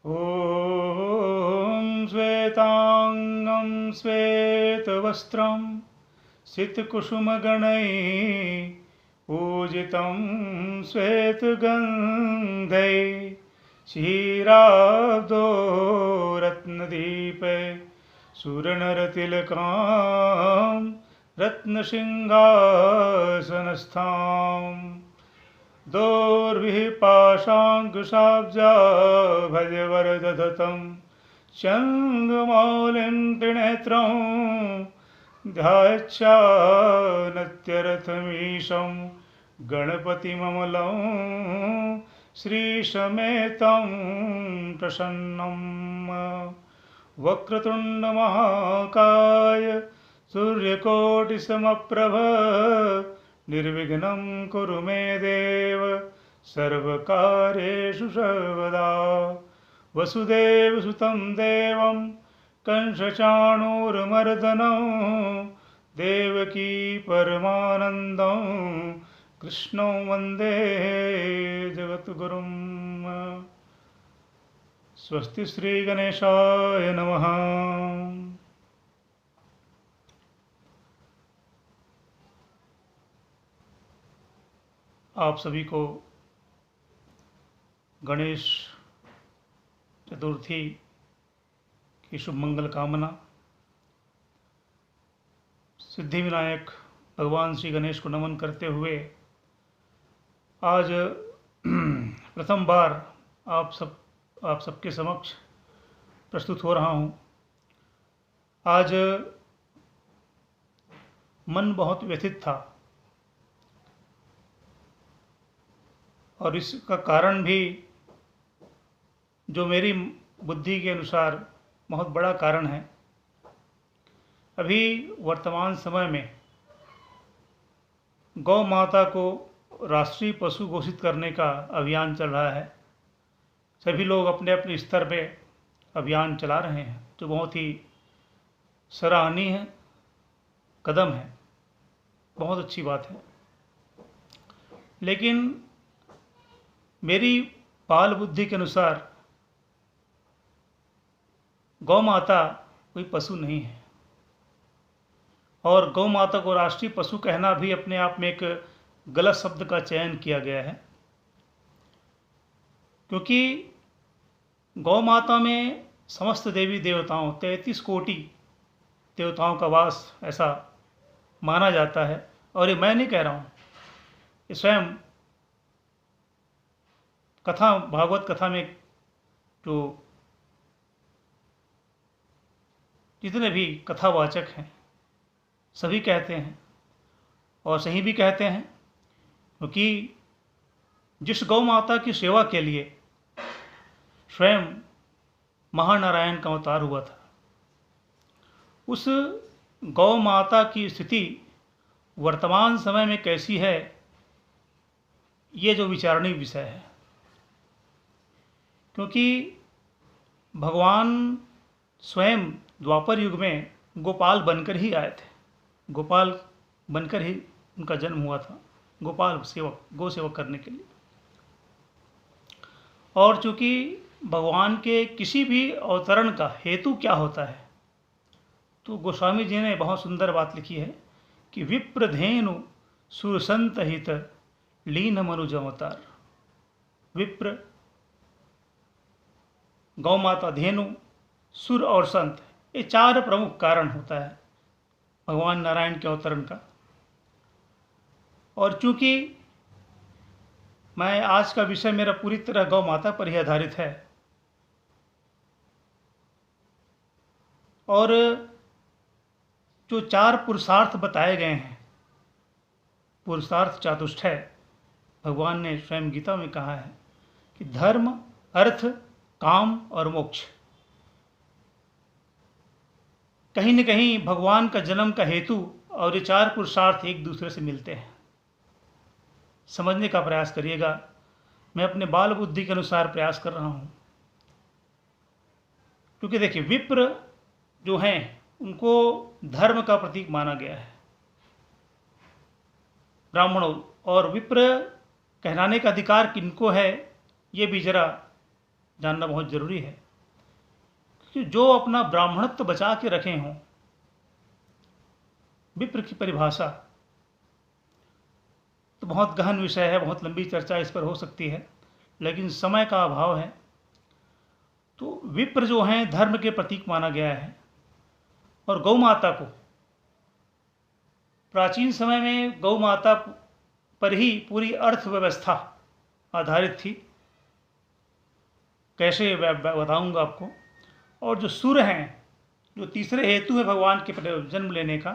ॐ श्वेतांगं श्वेतवस्त्रं सितकुसुमगणैः पूजितं श्वेतगन्धैः क्षीराब्दो रत्नदीपे सुरनरतिलकां रत्नसिंहासनस्थाम् दोर्भिः पाशाङ्कुशाब्जा भजवरदधतं चन्द्रमौलिं त्रिनेत्रं ध्यायेच्छानत्यरथमीशं गणपतिममलं श्रीसमेतं प्रसन्नं वक्रतुण्डमहाकाय सूर्यकोटिसमप्रभ निर्विघ्नं कुरु मे देव सर्वकार्येषु सर्वदा। वसुदेवसुतं देवं कंसचाणूरमर्दनं देवकी परमानन्दं कृष्णं वन्दे जगद्गुरुं। स्वस्ति श्री गणेशाय नमः। आप सभी को गणेश चतुर्थी की शुभ मंगल कामना। सिद्धि विनायक भगवान श्री गणेश को नमन करते हुए आज प्रथम बार आप सबके समक्ष प्रस्तुत हो रहा हूँ। आज मन बहुत व्यथित था और इसका कारण भी जो मेरी बुद्धि के अनुसार बहुत बड़ा कारण है। अभी वर्तमान समय में गौ माता को राष्ट्रीय पशु घोषित करने का अभियान चल रहा है। सभी लोग अपने अपने स्तर पे अभियान चला रहे हैं, जो बहुत ही सराहनीय कदम है, बहुत अच्छी बात है। लेकिन मेरी बाल बुद्धि के अनुसार गौ माता कोई पशु नहीं है और गौ माता को राष्ट्रीय पशु कहना भी अपने आप में एक गलत शब्द का चयन किया गया है, क्योंकि गौ माता में समस्त देवी देवताओं 33 कोटि देवताओं का वास ऐसा माना जाता है। और ये मैं नहीं कह रहा हूँ, ये स्वयं कथा भागवत कथा में जो जितने भी कथावाचक हैं सभी कहते हैं और सही भी कहते हैं, क्योंकि जिस गौ माता की सेवा के लिए स्वयं महानारायण का अवतार हुआ था, उस गौ माता की स्थिति वर्तमान समय में कैसी है, ये जो विचारणीय विषय है। क्योंकि भगवान स्वयं द्वापर युग में गोपाल बनकर ही आए थे, गोपाल बनकर ही उनका जन्म हुआ था, गोपाल सेवक, गौ सेवक करने के लिए। और चूंकि भगवान के किसी भी अवतरण का हेतु क्या होता है, तो गोस्वामी जी ने बहुत सुंदर बात लिखी है कि विप्रधेनु सुरसंत हित लीन मनुज अवतार। विप्र, गौ माता, धेनु, सुर और संत, ये चार प्रमुख कारण होता है भगवान नारायण के अवतरण का। और चूंकि मैं आज का विषय मेरा पूरी तरह गौ माता पर ही आधारित है और जो चार पुरुषार्थ बताए गए हैं, पुरुषार्थ चातुष्टय, भगवान ने स्वयं गीता में कहा है कि धर्म, अर्थ, काम और मोक्ष, कहीं न कहीं भगवान का जन्म का हेतु और ये चार पुरुषार्थ एक दूसरे से मिलते हैं। समझने का प्रयास करिएगा। मैं अपने बाल बुद्धि के अनुसार प्रयास कर रहा हूँ, क्योंकि देखिए विप्र जो हैं उनको धर्म का प्रतीक माना गया है, ब्राह्मणों, और विप्र कहलाने का अधिकार किनको है ये भी जरा जानना बहुत ज़रूरी है, क्योंकि जो अपना ब्राह्मणत्व बचा के रखे हों, विप्र की परिभाषा तो बहुत गहन विषय है, बहुत लंबी चर्चा इस पर हो सकती है, लेकिन समय का अभाव है। तो विप्र जो हैं धर्म के प्रतीक माना गया है, और गौ माता को प्राचीन समय में गौ माता पर ही पूरी अर्थव्यवस्था आधारित थी। कैसे बताऊंगा आपको। और जो सूर्य हैं, जो तीसरे हेतु है भगवान के जन्म लेने का,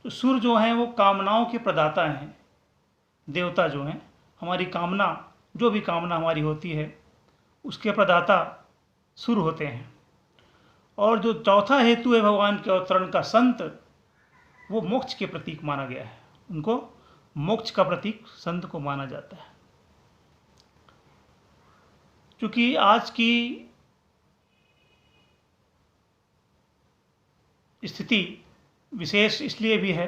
तो सूर्य जो हैं वो कामनाओं के प्रदाता हैं, देवता जो हैं। हमारी कामना, जो भी कामना हमारी होती है, उसके प्रदाता सूर्य होते हैं। और जो चौथा हेतु है भगवान के अवतरण का, संत, वो मोक्ष के प्रतीक माना गया है। उनको मोक्ष का प्रतीक संत को माना जाता है। क्योंकि आज की स्थिति विशेष इसलिए भी है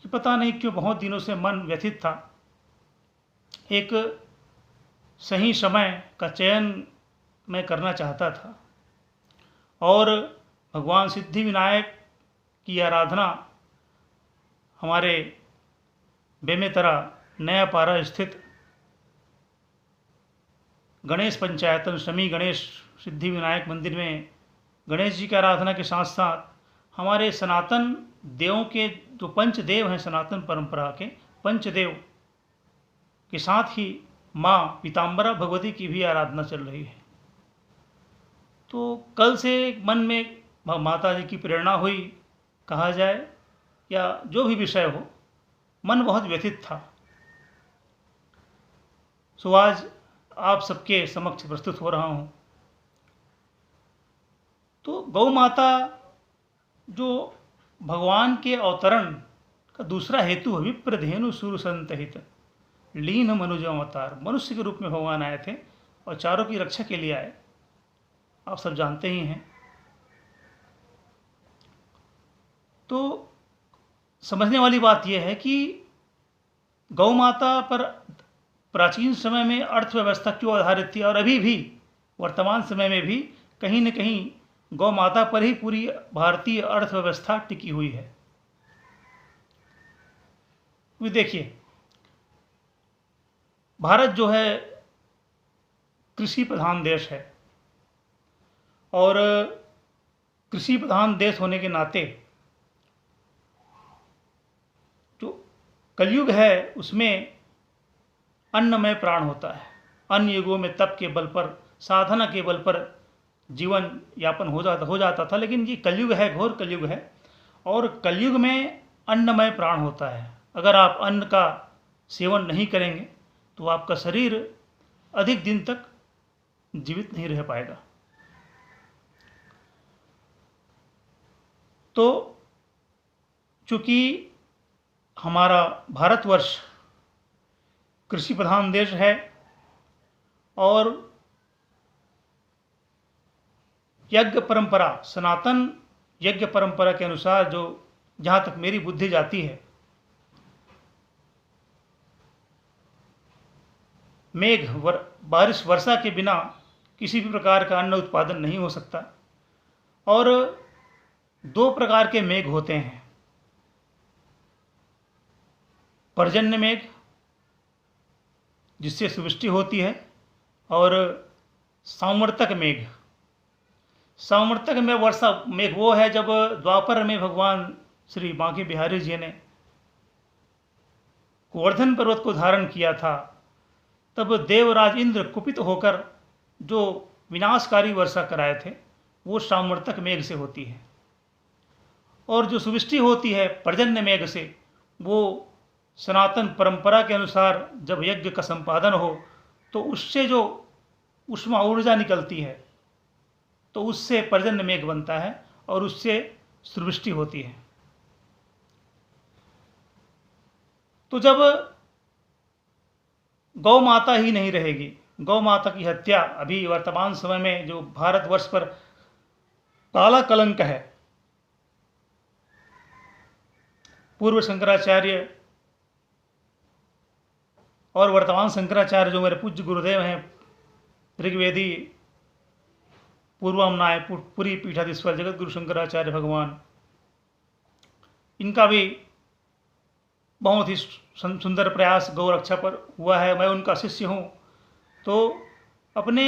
कि पता नहीं क्यों बहुत दिनों से मन व्यथित था। एक सही समय का चयन मैं करना चाहता था, और भगवान सिद्धि विनायक की आराधना हमारे बेमेतरा नया पारा स्थित गणेश पंचायतन शमी गणेश सिद्धि विनायक मंदिर में गणेश जी की आराधना के साथ साथ हमारे सनातन देवों के जो पंचदेव हैं, सनातन परंपरा के पंचदेव के साथ ही माँ पीताम्बरा भगवती की भी आराधना चल रही है। तो कल से मन में माता जी की प्रेरणा हुई, कहा जाए, या जो भी विषय हो, मन बहुत व्यथित था। सो आज आप सबके समक्ष प्रस्तुत हो रहा हूँ। तो गौ माता जो भगवान के अवतरण का दूसरा हेतु है, विप्रधेनु सूर संतहित लीन मनुज अवतार, मनुष्य के रूप में भगवान आए थे और चारों की रक्षा के लिए आए, आप सब जानते ही हैं। तो समझने वाली बात यह है कि गौ माता पर प्राचीन समय में अर्थव्यवस्था क्यों आधारित थी, और अभी भी वर्तमान समय में भी कहीं न कहीं गौ माता पर ही पूरी भारतीय अर्थव्यवस्था टिकी हुई है। वे देखिए, भारत जो है कृषि प्रधान देश है, और कृषि प्रधान देश होने के नाते जो कलयुग है उसमें अन्नमय प्राण होता है। अन्य युगों में तप के बल पर, साधना के बल पर जीवन यापन हो जाता था, लेकिन ये कलयुग है, घोर कलयुग है, और कलयुग में अन्नमय प्राण होता है। अगर आप अन्न का सेवन नहीं करेंगे तो आपका शरीर अधिक दिन तक जीवित नहीं रह पाएगा। तो चूंकि हमारा भारतवर्ष कृषि प्रधान देश है, और यज्ञ परंपरा, सनातन यज्ञ परंपरा के अनुसार, जो जहाँ तक मेरी बुद्धि जाती है, बारिश वर्षा के बिना किसी भी प्रकार का अन्न उत्पादन नहीं हो सकता। और दो प्रकार के मेघ होते हैं, पर्जन्य मेघ जिससे सुवृष्टि होती है, और सामवर्तक मेघ। सामवर्तक में वर्षा मेघ वो है जब द्वापर में भगवान श्री बांके बिहारी जी ने गोवर्धन पर्वत को धारण किया था, तब देवराज इंद्र कुपित होकर जो विनाशकारी वर्षा कराए थे, वो सामवर्तक मेघ से होती है। और जो सुवृष्टि होती है पर्जन्य मेघ से, वो सनातन परंपरा के अनुसार जब यज्ञ का संपादन हो तो उससे जो उष्मा ऊर्जा निकलती है, तो उससे पर्जन्य मेघ बनता है, और उससे सुवृष्टि होती है। तो जब गौ माता ही नहीं रहेगी, गौ माता की हत्या अभी वर्तमान समय में जो भारतवर्ष पर काला कलंक है, पूर्व शंकराचार्य और वर्तमान शंकराचार्य जो मेरे पूज्य गुरुदेव हैं ऋग्वेदी पूर्वमनाय पुरी पीठाधीश्वर जगत गुरु शंकराचार्य भगवान, इनका भी बहुत ही सुंदर प्रयास गौ रक्षा पर हुआ है। मैं उनका शिष्य हूँ, तो अपने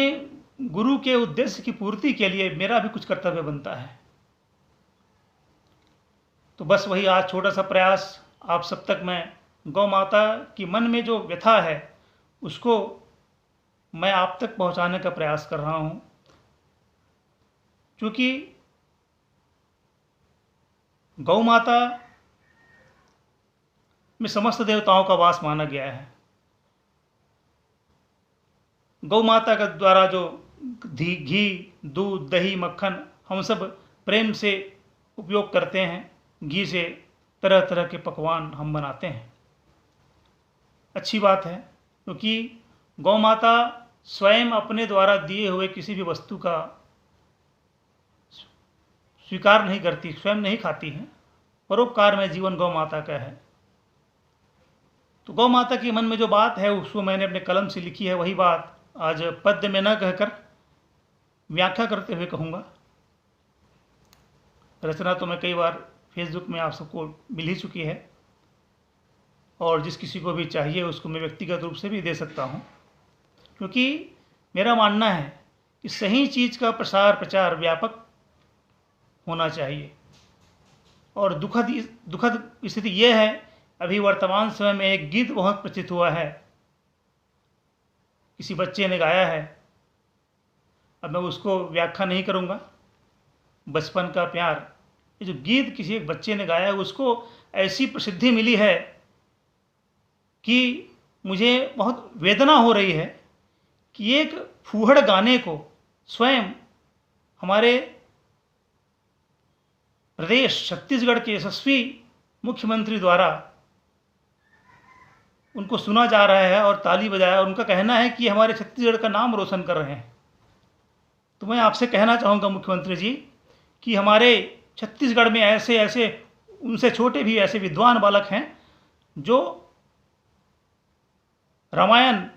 गुरु के उद्देश्य की पूर्ति के लिए मेरा भी कुछ कर्तव्य बनता है। तो बस वही आज छोटा सा प्रयास आप सब तक मैं गौ माता की मन में जो व्यथा है उसको मैं आप तक पहुंचाने का प्रयास कर रहा हूं, क्योंकि गौ माता में समस्त देवताओं का वास माना गया है। गौ माता के द्वारा जो घी, दूध, दही, मक्खन हम सब प्रेम से उपयोग करते हैं, घी से तरह तरह के पकवान हम बनाते हैं। अच्छी बात है, क्योंकि गौ माता स्वयं अपने द्वारा दिए हुए किसी भी वस्तु का स्वीकार नहीं करती, स्वयं नहीं खाती है। परोपकार में जीवन गौ माता का है। तो गौ माता के मन में जो बात है उसको मैंने अपने कलम से लिखी है। वही बात आज पद्य में न कहकर व्याख्या करते हुए कहूँगा। रचना तो मैं कई बार फेसबुक में आप सबको मिल ही चुकी है, और जिस किसी को भी चाहिए उसको मैं व्यक्तिगत रूप से भी दे सकता हूँ, क्योंकि मेरा मानना है कि सही चीज़ का प्रसार प्रचार व्यापक होना चाहिए। और दुखद स्थिति यह है, अभी वर्तमान समय में एक गीत बहुत प्रचलित हुआ है, किसी बच्चे ने गाया है। अब मैं उसको व्याख्या नहीं करूँगा। बचपन का प्यार, ये जो गीत किसी एक बच्चे ने गाया है, उसको ऐसी प्रसिद्धि मिली है कि मुझे बहुत वेदना हो रही है कि एक फूहड़ गाने को स्वयं हमारे प्रदेश छत्तीसगढ़ के यशस्वी मुख्यमंत्री द्वारा उनको सुना जा रहा है और ताली बजाया। उनका कहना है कि हमारे छत्तीसगढ़ का नाम रोशन कर रहे हैं। तो मैं आपसे कहना चाहूँगा मुख्यमंत्री जी कि हमारे छत्तीसगढ़ में ऐसे ऐसे उनसे छोटे भी ऐसे विद्वान बालक हैं जो रामायण,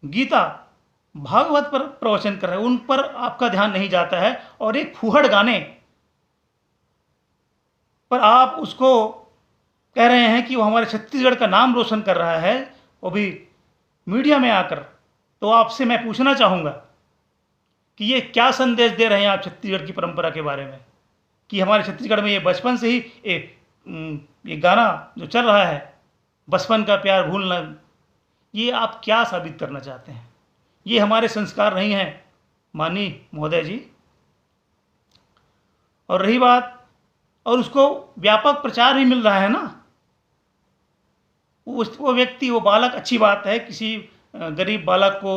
गीता, भागवत पर प्रवचन कर रहे हैं। उन पर आपका ध्यान नहीं जाता है, और एक फूहड़ गाने पर आप उसको कह रहे हैं कि वो हमारे छत्तीसगढ़ का नाम रोशन कर रहा है, वो भी मीडिया में आकर। तो आपसे मैं पूछना चाहूँगा कि ये क्या संदेश दे रहे हैं आप छत्तीसगढ़ की परंपरा के बारे में, कि हमारे छत्तीसगढ़ में ये बचपन से ही ये गाना जो चल रहा है, बचपन का प्यार भूलना, ये आप क्या साबित करना चाहते हैं? ये हमारे संस्कार नहीं हैं माननीय महोदय जी। और रही बात, और उसको व्यापक प्रचार भी मिल रहा है ना, वो व्यक्ति, वो बालक, अच्छी बात है, किसी गरीब बालक को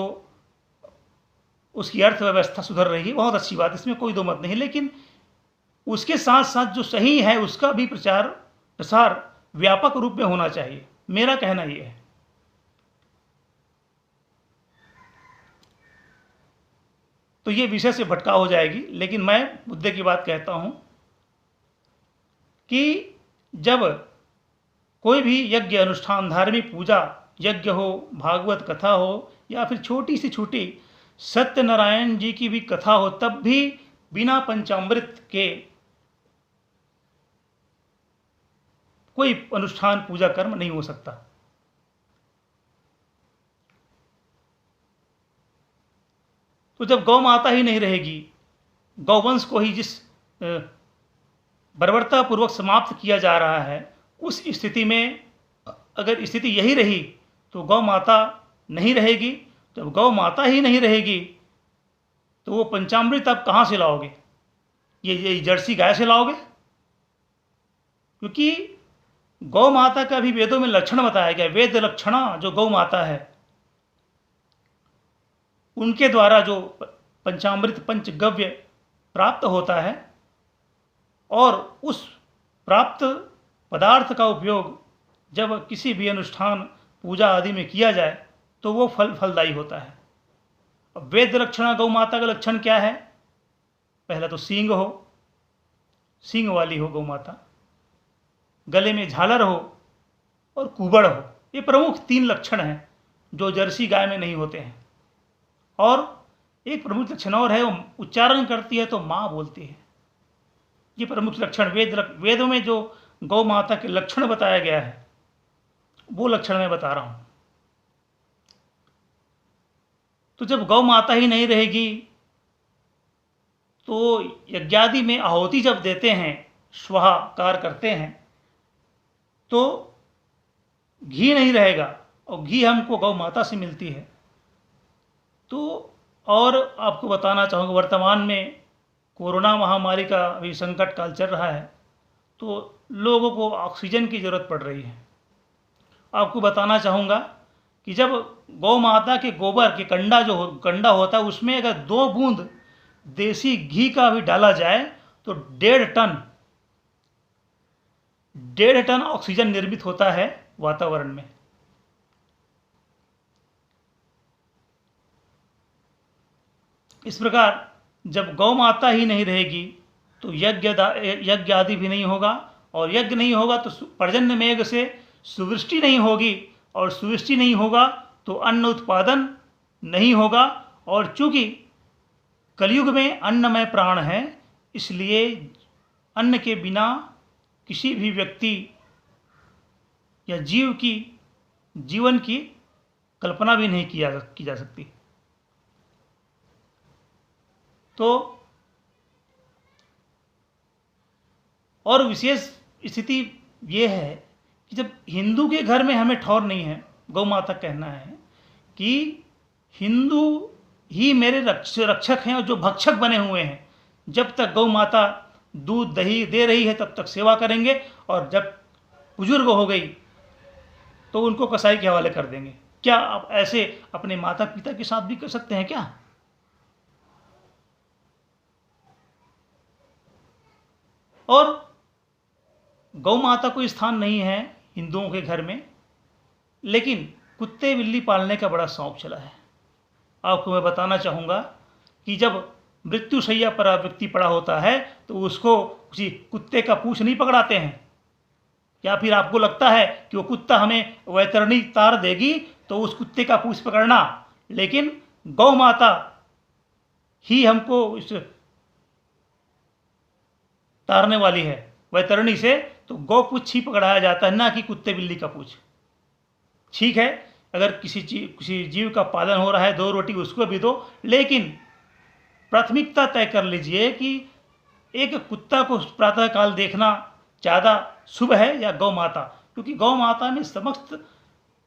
उसकी अर्थव्यवस्था सुधर रही है, बहुत अच्छी बात, इसमें कोई दो मत नहीं। लेकिन उसके साथ साथ जो सही है उसका भी प्रचार प्रसार व्यापक रूप में होना चाहिए, मेरा कहना यह है। तो ये विषय से भटकाव हो जाएगी, लेकिन मैं मुद्दे की बात कहता हूं कि जब कोई भी यज्ञ अनुष्ठान, धार्मिक पूजा, यज्ञ हो, भागवत कथा हो, या फिर छोटी सी छोटी सत्यनारायण जी की भी कथा हो, तब भी बिना पंचामृत के कोई अनुष्ठान, पूजा, कर्म नहीं हो सकता। तो जब गौ माता ही नहीं रहेगी, गौवंश को ही जिस बर्बरतापूर्वक समाप्त किया जा रहा है, उस स्थिति में अगर स्थिति यही रही तो गौ माता नहीं रहेगी। जब गौ माता ही नहीं रहेगी तो वो पंचामृत आप कहाँ से लाओगे? ये जर्सी गाय से लाओगे? क्योंकि गौ माता का भी वेदों में लक्षण बताया गया, वेद लक्षणा जो गौ माता है, उनके द्वारा जो पंचामृत पंचगव्य प्राप्त होता है, और उस प्राप्त पदार्थ का उपयोग जब किसी भी अनुष्ठान, पूजा आदि में किया जाए तो वो फलदायी होता है। अब वेद लक्षणा गौ माता का लक्षण क्या है? पहला तो सींग हो, सींग वाली हो गौ माता, गले में झालर हो, और कुबड़ हो। ये प्रमुख 3 लक्षण हैं जो जर्सी गाय में नहीं होते हैं। और एक प्रमुख लक्षण और है, वो उच्चारण करती है तो माँ बोलती है। ये प्रमुख लक्षण वेदों में जो गौ माता के लक्षण बताया गया है वो लक्षण मैं बता रहा हूं। तो जब गौ माता ही नहीं रहेगी तो यज्ञादि में आहुति जब देते हैं, स्वाहाकार करते हैं, तो घी नहीं रहेगा, और घी हमको गौ माता से मिलती है। तो और आपको बताना चाहूँगा, वर्तमान में कोरोना महामारी का अभी संकट काल चल रहा है, तो लोगों को ऑक्सीजन की ज़रूरत पड़ रही है। आपको बताना चाहूँगा कि जब गौ माता के गोबर के कंडा होता है, उसमें अगर 2 बूंद देसी घी का भी डाला जाए तो 1.5 टन ऑक्सीजन निर्मित होता है वातावरण में। इस प्रकार जब गौ माता ही नहीं रहेगी तो यज्ञ आदि भी नहीं होगा, और यज्ञ नहीं होगा तो पर्जन्य मेघ से सुवृष्टि नहीं होगी, और सुवृष्टि नहीं होगा तो अन्न उत्पादन नहीं होगा। और चूंकि कलयुग में अन्नमय प्राण है, इसलिए अन्न के बिना किसी भी व्यक्ति या जीव की जीवन की कल्पना भी नहीं की जा सकती। तो और विशेष स्थिति ये है कि जब हिंदू के घर में हमें ठौर नहीं है, गौ माता कहना है कि हिंदू ही मेरे रक्षक हैं और जो भक्षक बने हुए हैं। जब तक गौ माता दूध दही दे रही है तब तक सेवा करेंगे, और जब बुजुर्ग हो गई तो उनको कसाई के हवाले कर देंगे। क्या आप ऐसे अपने माता पिता के साथ भी कर सकते हैं क्या? और गौ माता कोई स्थान नहीं है हिंदुओं के घर में, लेकिन कुत्ते बिल्ली पालने का बड़ा शौक चला है। आपको मैं बताना चाहूँगा कि जब मृत्युशैया पर व्यक्ति पड़ा होता है तो उसको किसी कुत्ते का पूंछ नहीं पकड़ाते हैं, या फिर आपको लगता है कि वो कुत्ता हमें वैतरणी तार देगी तो उस कुत्ते का पूंछ पकड़ना, लेकिन गौ माता ही हमको इस तारने वाली है वैतरणी से, तो गौ पूंछ ही पकड़ाया जाता है, ना कि कुत्ते बिल्ली का पूंछ। ठीक है, अगर किसी जीव का पालन हो रहा है 2 रोटी उसको भी दो, लेकिन प्राथमिकता तय कर लीजिए कि एक कुत्ता को प्रातःकाल देखना ज़्यादा शुभ है या गौ माता, क्योंकि गौ माता में समस्त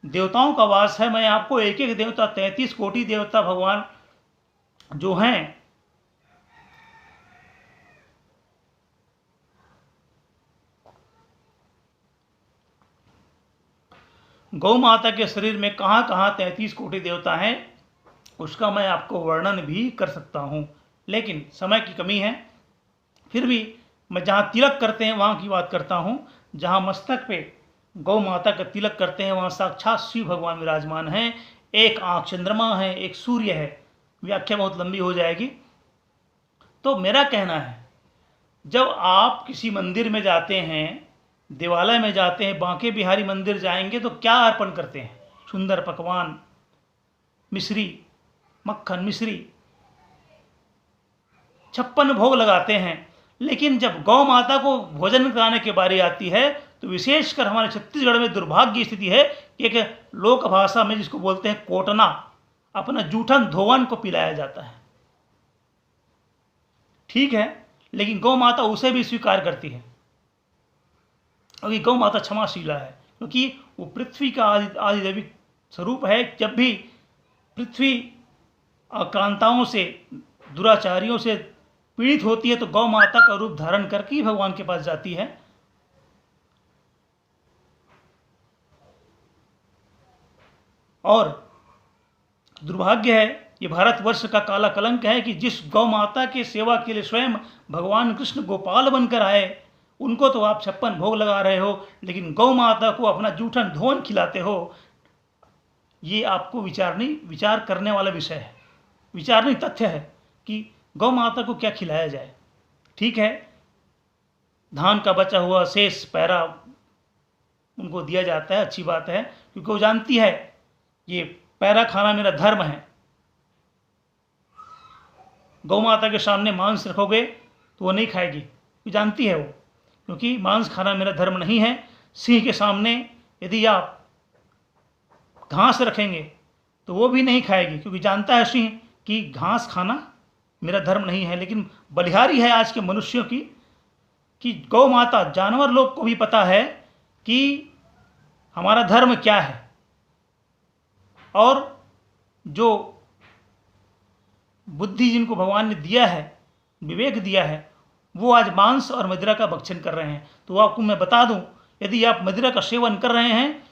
देवताओं का वास है। मैं आपको एक एक देवता 33 कोटि देवता भगवान जो हैं गौ माता के शरीर में कहाँ कहाँ 33 कोटि देवता हैं, उसका मैं आपको वर्णन भी कर सकता हूँ, लेकिन समय की कमी है। फिर भी मैं जहाँ तिलक करते हैं वहाँ की बात करता हूँ। जहाँ मस्तक पे गौ माता का तिलक करते हैं वहाँ साक्षात शिव भगवान विराजमान हैं। एक आँख चंद्रमा है, एक सूर्य है। व्याख्या बहुत लंबी हो जाएगी। तो मेरा कहना है, जब आप किसी मंदिर में जाते हैं, देवालय में जाते हैं, बांके बिहारी मंदिर जाएंगे तो क्या अर्पण करते हैं? सुंदर पकवान, मिश्री, मक्खन, मिश्री, 56 भोग लगाते हैं। लेकिन जब गौ माता को भोजन कराने की बारी आती है तो विशेषकर हमारे छत्तीसगढ़ में दुर्भाग्य स्थिति है कि एक लोक भाषा में जिसको बोलते हैं कोटना, अपना जूठन धोवन को पिलाया जाता है। ठीक है, लेकिन गौ माता उसे भी स्वीकार करती है, और गौ माता क्षमाशीला है, क्योंकि वो पृथ्वी का आदिदेवी स्वरूप है। जब भी पृथ्वी आक्रांताओं से, दुराचारियों से पीड़ित होती है तो गौ माता का रूप धारण करके ही भगवान के पास जाती है। और दुर्भाग्य है, ये भारतवर्ष का काला कलंक है कि जिस गौ माता की सेवा के लिए स्वयं भगवान कृष्ण गोपाल बनकर आए, उनको तो आप 56 भोग लगा रहे हो, लेकिन गौ माता को अपना जूठन धोन खिलाते हो। ये आपको विचार करने वाला विषय है, विचार नहीं तथ्य है कि गौ माता को क्या खिलाया जाए। ठीक है, धान का बचा हुआ शेष पैरा उनको दिया जाता है, अच्छी बात है, क्योंकि वो जानती है ये पैरा खाना मेरा धर्म है। गौ माता के सामने मांस रखोगे तो वो नहीं खाएगी, वो जानती है वो, क्योंकि मांस खाना मेरा धर्म नहीं है। सिंह के सामने यदि आप घास रखेंगे तो वो भी नहीं खाएगी, क्योंकि जानता है सिंह कि घास खाना मेरा धर्म नहीं है। लेकिन बलिहारी है आज के मनुष्यों की कि गौ माता, जानवर लोग को भी पता है कि हमारा धर्म क्या है, और जो बुद्धि जिनको भगवान ने दिया है, विवेक दिया है, वो आज मांस और मदिरा का भक्षण कर रहे हैं। तो आपको मैं बता दूं, यदि आप मदिरा का सेवन कर रहे हैं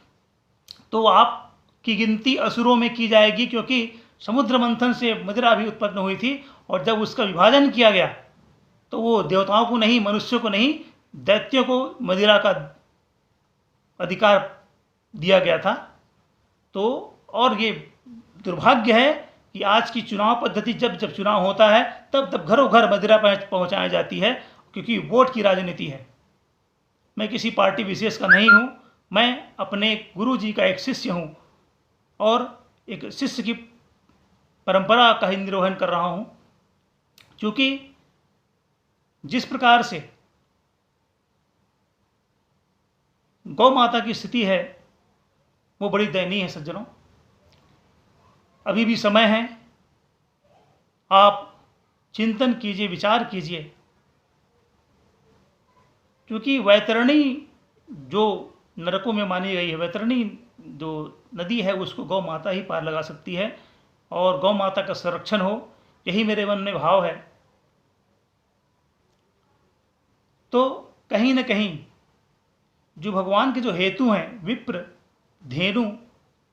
तो आपकी गिनती असुरों में की जाएगी, क्योंकि समुद्र मंथन से मदिरा भी उत्पन्न हुई थी, और जब उसका विभाजन किया गया तो वो देवताओं को नहीं, मनुष्यों को नहीं, दैत्यों को मदिरा का अधिकार दिया गया था। तो और ये दुर्भाग्य है कि आज की चुनाव पद्धति, जब जब चुनाव होता है तब तब घरों घर मदिरा पहुंचाई जाती है, क्योंकि वोट की राजनीति है। मैं किसी पार्टी विशेष का नहीं हूं, मैं अपने गुरु जी का एक शिष्य हूं और एक शिष्य की परंपरा का ही निर्वहन कर रहा हूं। क्योंकि जिस प्रकार से गौ माता की स्थिति है वो बड़ी दयनीय है सज्जनों। अभी भी समय है, आप चिंतन कीजिए, विचार कीजिए, क्योंकि वैतरणी जो नरकों में मानी गई है, वैतरणी जो नदी है, उसको गौ माता ही पार लगा सकती है, और गौ माता का संरक्षण हो, यही मेरे मन में भाव है। तो कहीं न कहीं जो भगवान के जो हेतु हैं, विप्र, धेनु,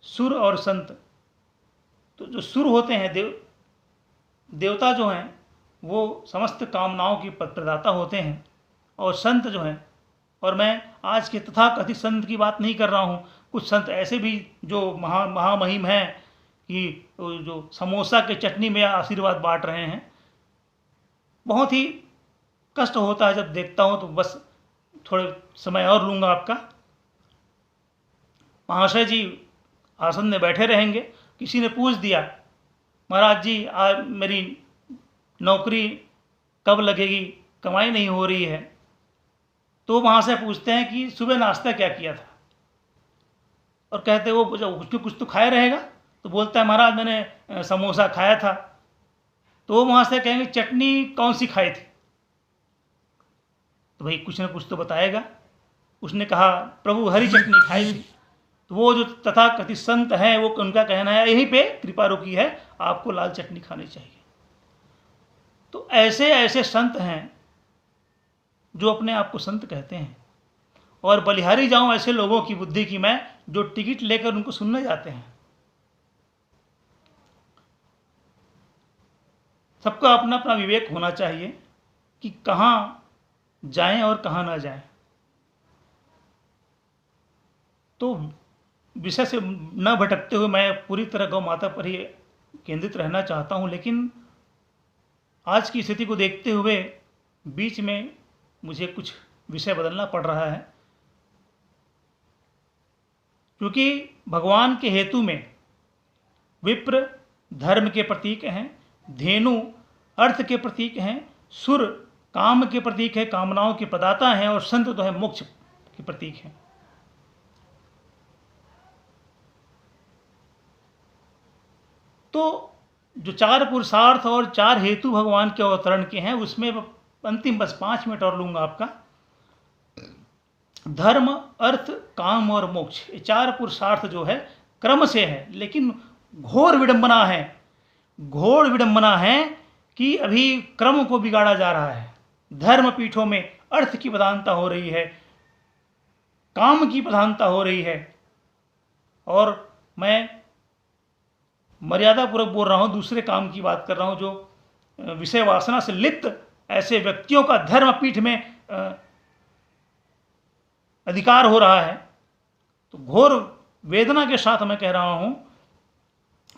सुर और संत, तो जो सुर होते हैं, देवता जो हैं, वो समस्त कामनाओं की प्रदाता होते हैं, और संत जो हैं, और मैं आज के तथाकथित संत की बात नहीं कर रहा हूँ, कुछ संत ऐसे भी जो महामहिम हैं कि जो समोसा के चटनी में आशीर्वाद बांट रहे हैं। बहुत ही कष्ट होता है जब देखता हूँ, तो बस थोड़े समय और लूँगा आपका। महाशय जी आसन में बैठे रहेंगे। किसी ने पूछ दिया, महाराज जी आज मेरी नौकरी कब लगेगी, कमाई नहीं हो रही है, तो वहाँ से पूछते हैं कि सुबह नाश्ता क्या किया था, और कहते वो कुछ तो खाया रहेगा, तो बोलता है महाराज मैंने समोसा खाया था। तो वो वहाँ से कहेंगे चटनी कौन सी खाई थी, तो भाई कुछ ना कुछ तो बताएगा। उसने कहा प्रभु हरी चटनी खाई थी। तो वो जो तथाकथित संत हैं, वो उनका कहना है यहीं पे कृपा रुकी है, आपको लाल चटनी खानी चाहिए। तो ऐसे ऐसे संत हैं जो अपने आप को संत कहते हैं, और बलिहारी जाऊं ऐसे लोगों की बुद्धि की मैं, जो टिकट लेकर उनको सुनने जाते हैं। सबका अपना अपना विवेक होना चाहिए कि कहाँ जाएं और कहाँ ना जाएं। तो विषय से न भटकते हुए मैं पूरी तरह गौ माता पर ही केंद्रित रहना चाहता हूं, लेकिन आज की स्थिति को देखते हुए बीच में मुझे कुछ विषय बदलना पड़ रहा है, क्योंकि भगवान के हेतु में विप्र धर्म के प्रतीक हैं, धेनु अर्थ के प्रतीक हैं, सुर काम के प्रतीक है, कामनाओं के प्रदाता हैं, और संत तो है मोक्ष के प्रतीक हैं। तो जो चार पुरुषार्थ और चार हेतु भगवान के अवतरण के हैं, उसमें अंतिम बस 5 मिनट और लूंगा आपका। धर्म, अर्थ, काम और मोक्ष, ये चार पुरुषार्थ जो है क्रम से है, लेकिन घोर विडंबना है, घोर विडंबना है कि अभी क्रम को बिगाड़ा जा रहा है। धर्म पीठों में अर्थ की प्रधानता हो रही है, काम की प्रधानता हो रही है, और मैं मर्यादा पूर्वक बोल रहा हूं, दूसरे काम की बात कर रहा हूं, जो विषय वासना से लिप्त ऐसे व्यक्तियों का धर्म पीठ में अधिकार हो रहा है। तो घोर वेदना के साथ मैं कह रहा हूं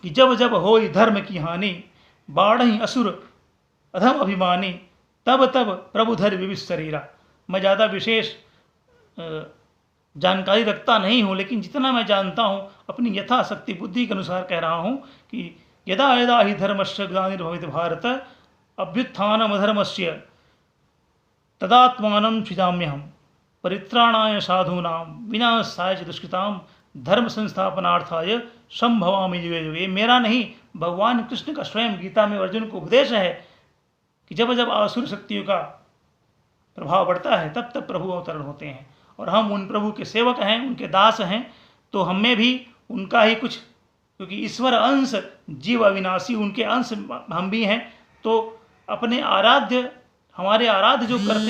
कि जब जब होई धर्म की हानि, बाढ़हि असुर अधम अभिमानी, तब तब प्रभुधर विविध शरीरा। मैं ज़्यादा विशेष जानकारी रखता नहीं हूँ, लेकिन जितना मैं जानता हूँ अपनी यथाशक्ति बुद्धि के अनुसार कह रहा हूँ कि यदा यदा ही धर्मस्य ग्लानिर्भवित भारत अभ्युत्थानमधर्मस्य तदात्मानं सृजाम्यहम् परित्राणाय साधूनां विनाशाय च दुष्कृतां धर्म संस्थापनार्थाय संभवामि युगे युगे। मेरा नहीं, भगवान कृष्ण का स्वयं गीता में अर्जुन को उपदेश है कि जब जब आसुर शक्तियों का प्रभाव बढ़ता है तब तब प्रभु अवतरण होते हैं, और हम उन प्रभु के सेवक हैं, उनके दास हैं, तो हमें भी उनका ही कुछ, क्योंकि ईश्वर अंश जीव अविनाशी, उनके अंश हम भी हैं, तो अपने आराध्य, हमारे आराध्य जो करते